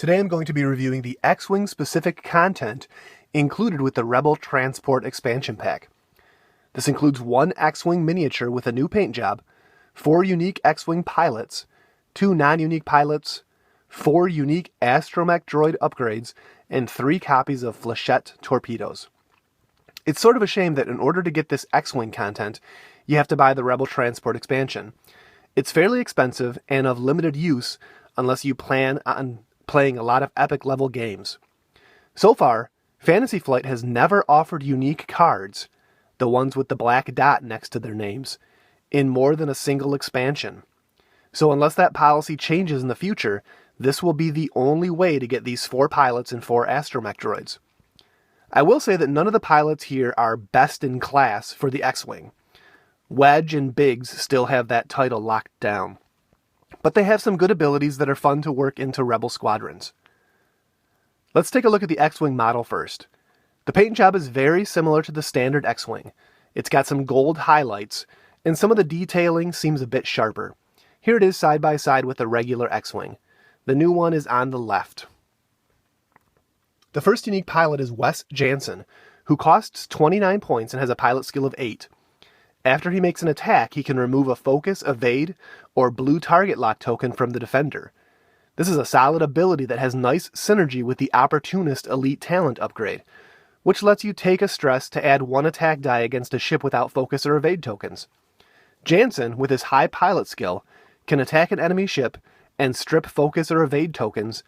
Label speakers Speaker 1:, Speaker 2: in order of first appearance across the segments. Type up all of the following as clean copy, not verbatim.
Speaker 1: Today I'm going to be reviewing the X-Wing specific content included with the Rebel Transport expansion pack. This includes one X-Wing miniature with a new paint job, 4 unique X-Wing pilots, 2 non-unique pilots, 4 unique Astromech droid upgrades, and 3 copies of Flechette torpedoes. It's sort of a shame that in order to get this X-Wing content, you have to buy the Rebel Transport expansion. It's fairly expensive and of limited use unless you plan on playing a lot of epic level games. So far, Fantasy Flight has never offered unique cards, the ones with the black dot next to their names, in more than a single expansion. So unless that policy changes in the future, this will be the only way to get these 4 pilots and 4 Astromech droids. I will say that none of the pilots here are best in class for the X-Wing. Wedge and Biggs still have that title locked down. But they have some good abilities that are fun to work into Rebel squadrons. Let's take a look at the X-Wing model first. The paint job is very similar to the standard X-Wing. It's got some gold highlights, and some of the detailing seems a bit sharper. Here it is side by side with the regular X-Wing. The new one is on the left. The first unique pilot is Wes Jansen, who costs 29 points and has a pilot skill of 8. After he makes an attack, he can remove a focus, evade, or blue target lock token from the defender. This is a solid ability that has nice synergy with the Opportunist Elite Talent upgrade, which lets you take a stress to add 1 attack die against a ship without focus or evade tokens. Jansen, with his high pilot skill, can attack an enemy ship and strip focus or evade tokens,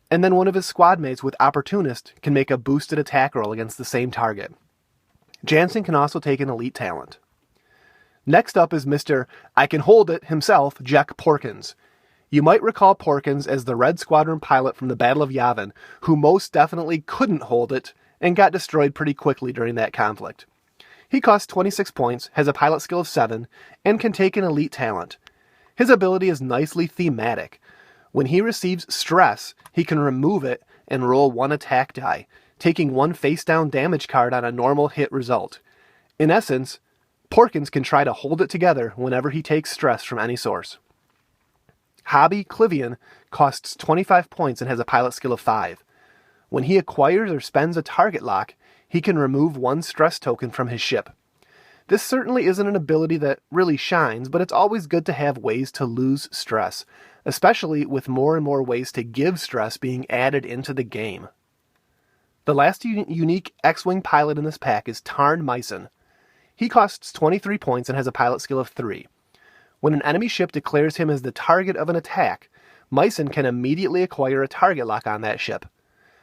Speaker 1: and then one of his squad mates with Opportunist can make a boosted attack roll against the same target. Jansen can also take an elite talent. Next up is Mr. I Can Hold It himself, Jack Porkins. You might recall Porkins as the Red Squadron pilot from the Battle of Yavin, who most definitely couldn't hold it and got destroyed pretty quickly during that conflict. He costs 26 points, has a pilot skill of 7, and can take an elite talent. His ability is nicely thematic. When he receives stress, he can remove it and roll 1 attack die, taking 1 face-down damage card on a normal hit result. In essence, Porkins can try to hold it together whenever he takes stress from any source. Hobby Clivian costs 25 points and has a pilot skill of 5. When he acquires or spends a target lock, he can remove 1 stress token from his ship. This certainly isn't an ability that really shines, but it's always good to have ways to lose stress, especially with more and more ways to give stress being added into the game. The last unique X-Wing pilot in this pack is Tarn Myson. He costs 23 points and has a pilot skill of 3. When an enemy ship declares him as the target of an attack, Myson can immediately acquire a target lock on that ship.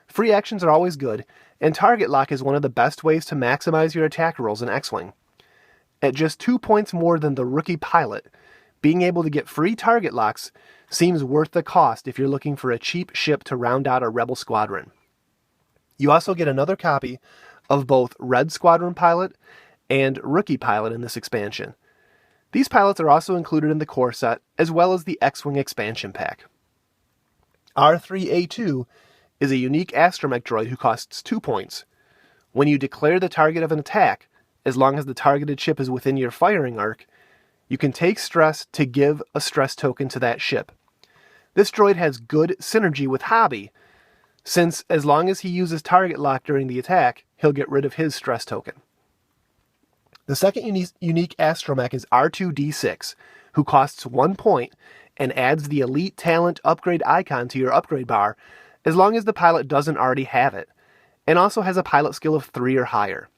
Speaker 1: Free actions are always good, and target lock is one of the best ways to maximize your attack rolls in X-Wing. At just 2 points more than the rookie pilot, being able to get free target locks seems worth the cost if you're looking for a cheap ship to round out a Rebel squadron. You also get another copy of both Red Squadron pilot and rookie pilot in this expansion. These pilots are also included in the core set, as well as the X-Wing expansion pack. R3A2 is a unique Astromech droid who costs 2 points. When you declare the target of an attack, as long as the targeted ship is within your firing arc, you can take stress to give a stress token to that ship. This droid has good synergy with Hobby, since as long as he uses target lock during the attack, he'll get rid of his stress token. The second unique Astromech is R2D6, who costs 1 point and adds the Elite Talent upgrade icon to your upgrade bar as long as the pilot doesn't already have it, and also has a pilot skill of 3 or higher.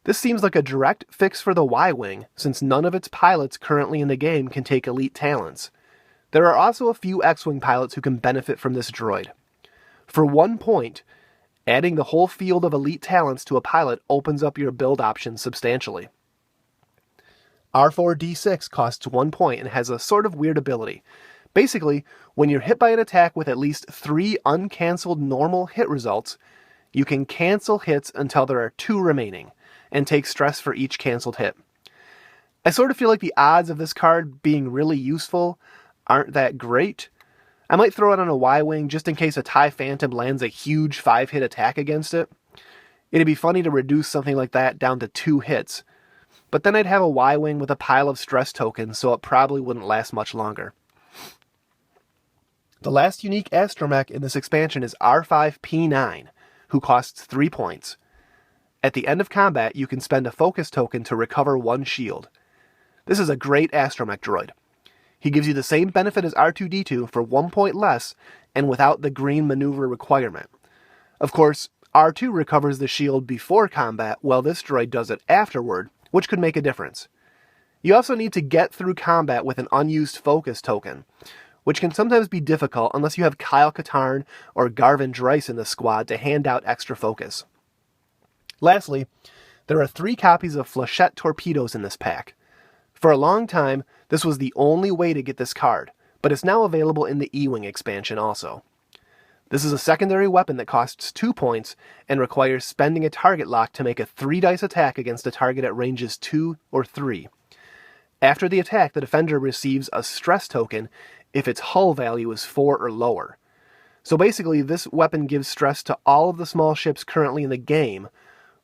Speaker 1: This seems like a direct fix for the Y-Wing, since none of its pilots currently in the game can take elite talents. There are also a few X-Wing pilots who can benefit from this droid. For 1 point, adding the whole field of elite talents to a pilot opens up your build options substantially. R4D6 costs 1 point and has a sort of weird ability. Basically, when you're hit by an attack with at least 3 uncancelled normal hit results, you can cancel hits until there are 2 remaining, and take stress for each cancelled hit. I sort of feel like the odds of this card being really useful aren't that great. I might throw it on a Y-Wing just in case a TIE Phantom lands a huge 5-hit attack against it. It'd be funny to reduce something like that down to 2 hits, but then I'd have a Y-Wing with a pile of stress tokens, so it probably wouldn't last much longer. The last unique Astromech in this expansion is R5P9, who costs 3 points. At the end of combat, you can spend a focus token to recover 1 shield. This is a great Astromech droid. He gives you the same benefit as R2-D2 for 1 point less and without the green maneuver requirement. Of course, R2 recovers the shield before combat, while this droid does it afterward, which could make a difference. You also need to get through combat with an unused focus token, which can sometimes be difficult unless you have Kyle Katarn or Garvin Dreiss in the squad to hand out extra focus. Lastly, there are 3 copies of Flechette torpedoes in this pack. For a long time, this was the only way to get this card, but it's now available in the E-Wing expansion also. This is a secondary weapon that costs 2 points and requires spending a target lock to make a 3-dice attack against a target at ranges 2 or 3. After the attack, the defender receives a stress token if its hull value is 4 or lower. So basically, this weapon gives stress to all of the small ships currently in the game,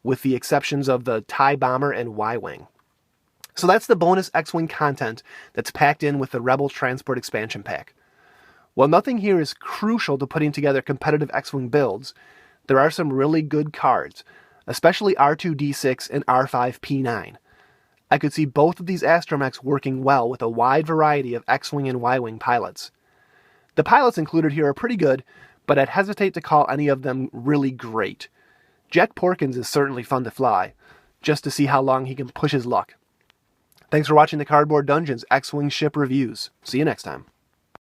Speaker 1: with the exceptions of the TIE Bomber and Y-Wing. So that's the bonus X-Wing content that's packed in with the Rebel Transport Expansion Pack. While nothing here is crucial to putting together competitive X-Wing builds, there are some really good cards, especially R2-D6 and R5-P9. I could see both of these Astromechs working well with a wide variety of X-Wing and Y-Wing pilots. The pilots included here are pretty good, but I'd hesitate to call any of them really great. Jack Porkins is certainly fun to fly, just to see how long he can push his luck. Thanks for watching the Cardboard Dungeons X-Wing Ship Reviews. See you next time.